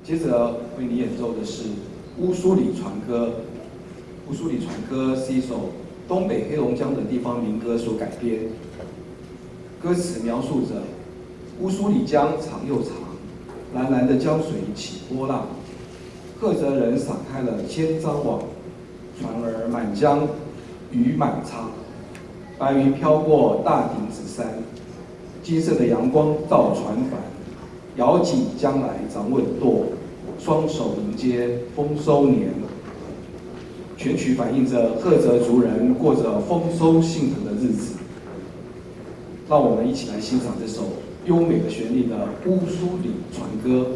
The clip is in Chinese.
接着为你演奏的是《乌苏里船歌》。《乌苏里船歌》是一首东北黑龙江的地方民歌所改编，歌词描述着乌苏里江长又长，蓝蓝的江水起波浪，赫哲人撒开了千张网，船儿满江鱼满仓，白云飘过大顶子山，金色的阳光照船帆，摇起将来掌稳舵，双手迎接丰收年。全曲反映着赫哲族人过着丰收幸福的日子。让我们一起来欣赏这首优美的旋律的《乌苏里船歌》。